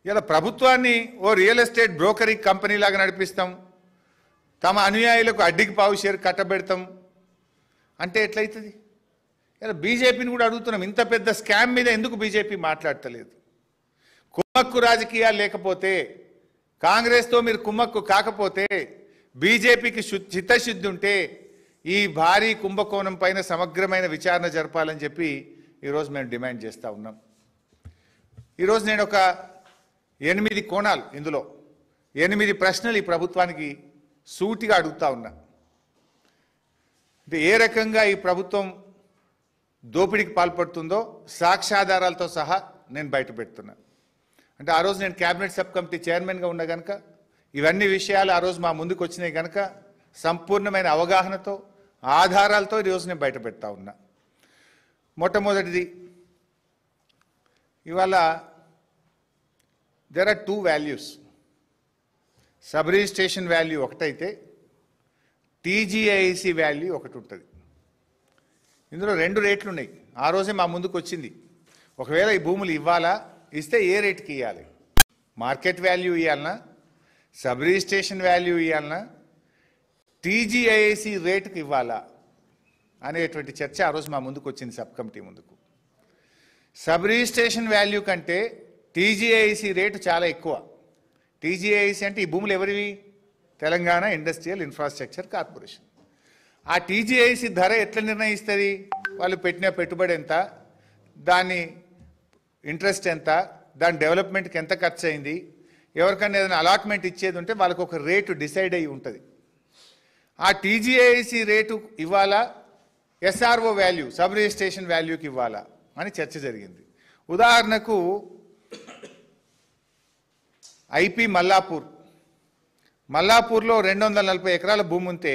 ఇలా ప్రభుత్వాన్ని ఓ real estate బ్రోకరీ company లాగా నడిపిస్తాం, తమ అనుయాయులకు అడ్డికి పావు షేర్ కట్టబెడతాం అంటే ఎట్లయితుంది? ఇలా బీజేపీని కూడా అడుగుతున్నాం, ఇంత పెద్ద స్కామ్ మీద ఎందుకు బీజేపీ మాట్లాడతలేదు? కుమ్మక్కు రాజకీయాలు లేకపోతే, కాంగ్రెస్తో మీరు కుమ్మక్కు కాకపోతే, బీజేపీకి చిత్తశుద్ధి ఉంటే ఈ భారీ కుంభకోణం పైన సమగ్రమైన విచారణ జరపాలని చెప్పి ఈరోజు మేము డిమాండ్ చేస్తూ ఉన్నాం. ఈరోజు నేను ఒక 8 కోణాలు, ఇందులో 8 ప్రశ్నలు ఈ ప్రభుత్వానికి సూటిగా అడుగుతా ఉన్నా. అంటే ఏ రకంగా ఈ ప్రభుత్వం దోపిడీకి పాల్పడుతుందో సాక్ష్యాధారాలతో సహా నేను బయట పెడుతున్నా. అంటే ఆ రోజు నేను క్యాబినెట్ సబ్ కమిటీ చైర్మన్గా ఉన్నా కనుక ఇవన్నీ విషయాలు ఆ రోజు మా ముందుకు వచ్చినాయి కనుక సంపూర్ణమైన అవగాహనతో ఆధారాలతో ఈరోజు నేను బయట పెడతా ఉన్నా. మొట్టమొదటిది, ఇవాళ there are 2 values. Sub registration value ఒకటైతే టీజీఐసి వాల్యూ ఒకటి ఉంటుంది. ఇందులో 2 రేట్లు ఉన్నాయి. ఆ రోజే మా ముందుకు వచ్చింది, ఒకవేళ ఈ భూములు ఇవ్వాలా, ఇస్తే ఏ రేటుకి ఇవ్వాలి, మార్కెట్ వాల్యూ ఇవ్వాలన్నా, సబ్ రిజిస్ట్రేషన్ వాల్యూ ఇవ్వాలన్నా, టీజీఐసి రేటుకి ఇవ్వాలా అనేటువంటి చర్చ ఆ రోజు మా ముందుకు వచ్చింది సబ్ కమిటీ ముందుకు. సబ్ రిజిస్ట్రేషన్ వాల్యూ కంటే టీజీఐసి రేటు చాలా ఎక్కువ. టీజీఐసి అంటే ఈ భూములు ఎవరివి? Telangana industrial infrastructure corporation. ఆ టీజీఐసి ధర ఎట్లా నిర్ణయిస్తుంది? వాళ్ళు పెట్టిన పెట్టుబడి ఎంత, దాని ఇంట్రెస్ట్ ఎంత, దాని డెవలప్మెంట్కి ఎంత ఖర్చు అయింది, ఎవరికైనా ఏదైనా అలాట్మెంట్ ఇచ్చేది ఉంటే వాళ్ళకు ఒక రేటు డిసైడ్ అయ్యి ఉంటుంది. ఆ టీజీఐసి రేటు ఇవ్వాలా, ఎస్ఆర్ఓ వాల్యూ సబ్ రిజిస్ట్రేషన్ వాల్యూకి ఇవ్వాలా అని చర్చ జరిగింది. ఉదాహరణకు ఐపీ మల్లాపూర్లో 240 ఎకరాల భూమి ఉంటే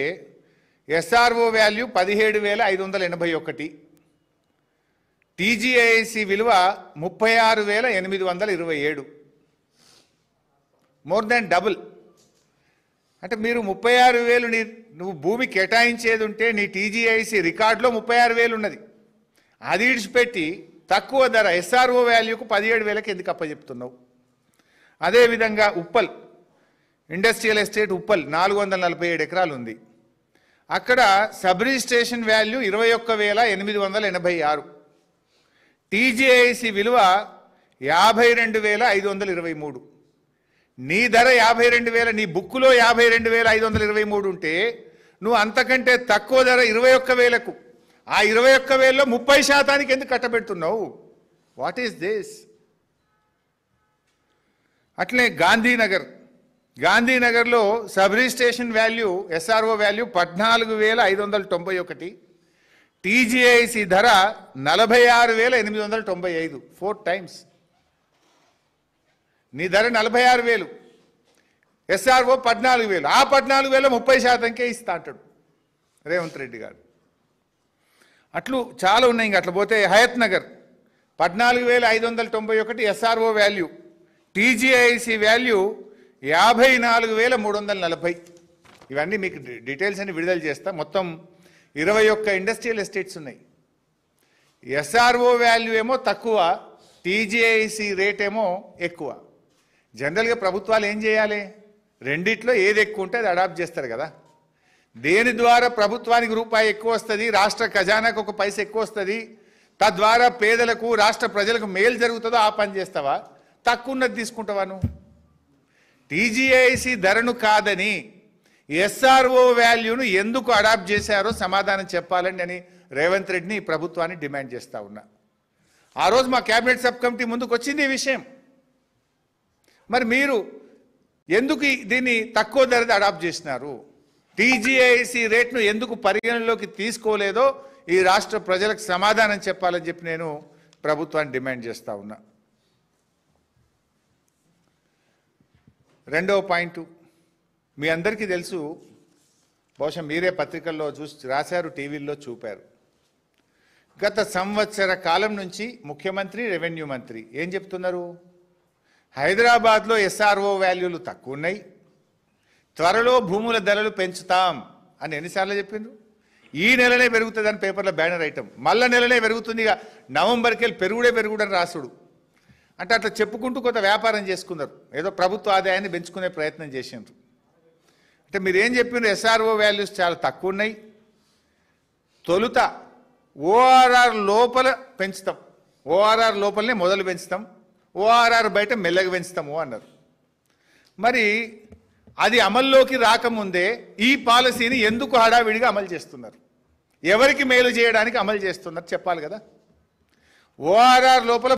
ఎస్ఆర్ఓ వాల్యూ 17,581, టీజీఐసి విలువ 36,827, మోర్ దాన్ డబుల్. అంటే మీరు 36,000 నువ్వు భూమి కేటాయించేది ఉంటే నీ టీజీఐసి రికార్డులో 36,000 ఉన్నది, అది ఇడిచిపెట్టి తక్కువ ధర ఎస్ఆర్ఓ వాల్యూకు 17,000కి ఎందుకు అప్పచెప్తున్నావు? అదేవిధంగా ఉప్పల్ ఇండస్ట్రియల్ ఎస్టేట్ ఉప్పల్ 447 ఎకరాలు ఉంది. అక్కడ సబ్ రిజిస్ట్రేషన్ వాల్యూ 21,886, టీజీఐసి విలువ 52,523. నీ ధర 52,000, నీ బుక్కులో 52,523 ఉంటే నువ్వు అంతకంటే తక్కువ ధర 21,000కు, ఆ 21,000లో 30% ఎందుకు కట్టబెడుతున్నావు? What is this? అట్లే గాంధీనగర్లో sub registration value SRO value 14,591, TGIC ధర 46,895, 4 టైమ్స్. నీ ధర 46,000, ఎస్ఆర్ఓ 14,000, ఆ 14,000 30%కే ఇస్తా అంటాడు రేవంత్ రెడ్డి గారు. అట్లు చాలా ఉన్నాయి. ఇంకా అట్లా పోతే Hayathnagar 14,591 SRO value, TGIC value 54,340. ఇవన్నీ మీకు డీటెయిల్స్ అన్ని విడుదల చేస్తా. మొత్తం 21 ఇండస్ట్రియల్ ఎస్టేట్స్ ఉన్నాయి. ఎస్ఆర్ఓ వాల్యూ ఏమో తక్కువ, టీజీఐసి రేట్ ఏమో ఎక్కువ. జనరల్గా ప్రభుత్వాలు ఏం చేయాలి? రెండిట్లో ఏది ఎక్కువ ఉంటే అది అడాప్ట్ చేస్తారు కదా. దేని ద్వారా ప్రభుత్వానికి రూపాయి ఎక్కువ వస్తుంది, రాష్ట్ర ఖజానాకు ఒక పైసా ఎక్కువ వస్తుంది, తద్వారా పేదలకు రాష్ట్ర ప్రజలకు మేలు జరుగుతుందో ఆ పని చేస్తావా? తక్కువ ఉన్నది తీసుకుంటావా నువ్వు? టీజీఐసి ధరను కాదని ఎస్ఆర్ఓ వాల్యూను ఎందుకు అడాప్ట్ చేశారో సమాధానం చెప్పాలని అని రేవంత్ రెడ్డిని ప్రభుత్వాన్ని డిమాండ్ చేస్తా ఉన్నా. ఆ రోజు మా క్యాబినెట్ సబ్ కమిటీ ముందుకు వచ్చింది ఈ విషయం. మరి మీరు ఎందుకు దీన్ని తక్కువ ధరది అడాప్ట్ చేసినారు? టీజీఐసి రేట్ను ఎందుకు పరిగణలోకి తీసుకోలేదో ఈ రాష్ట్ర ప్రజలకు సమాధానం చెప్పాలని చెప్పి నేను ప్రభుత్వాన్ని డిమాండ్ చేస్తా ఉన్నా. రెండవ పాయింట్, మీ అందరికీ తెలుసు, బహుశా మీరే పత్రికల్లో చూసి రాశారు, టీవీల్లో చూపారు. గత సంవత్సర కాలం నుంచి ముఖ్యమంత్రి, రెవెన్యూ మంత్రి ఏం చెప్తున్నారు? హైదరాబాద్లో ఎస్ఆర్ఓ వాల్యూలు తక్కువ ఉన్నాయి, త్వరలో భూముల ధరలు పెంచుతాం అని ఎన్నిసార్లు చెప్పిండ్రు? ఈ నెలనే పెరుగుతుందని పేపర్లో బ్యానర్ ఐటమ్, మళ్ళా నెలనే పెరుగుతుంది, నవంబర్కి వెళ్ళి పెరుగుడని రాసుడు. అంటే అట్లా చెప్పుకుంటూ కొంత వ్యాపారం చేసుకున్నారు, ఏదో ప్రభుత్వ ఆదాయాన్ని పెంచుకునే ప్రయత్నం చేసిండ్రు. అంటే మీరు ఏం చెప్పినారు, ఎస్ఆర్ఓ వాల్యూస్ చాలా తక్కువ ఉన్నాయి, తొలుత ఓఆర్ఆర్ లోపల పెంచుతాం, ఓఆర్ఆర్ లోపలనే మొదలు పెంచుతాం, ఓఆర్ఆర్ బయట మెల్లగా పెంచుతాము అన్నారు. మరి అది అమల్లోకి రాకముందే ఈ పాలసీని ఎందుకు హడావిడిగా అమలు చేస్తున్నారు, ఎవరికి మేలు చేయడానికి అమలు చేస్తున్నారు చెప్పాలి కదా. ఓఆర్ఆర్ లోపల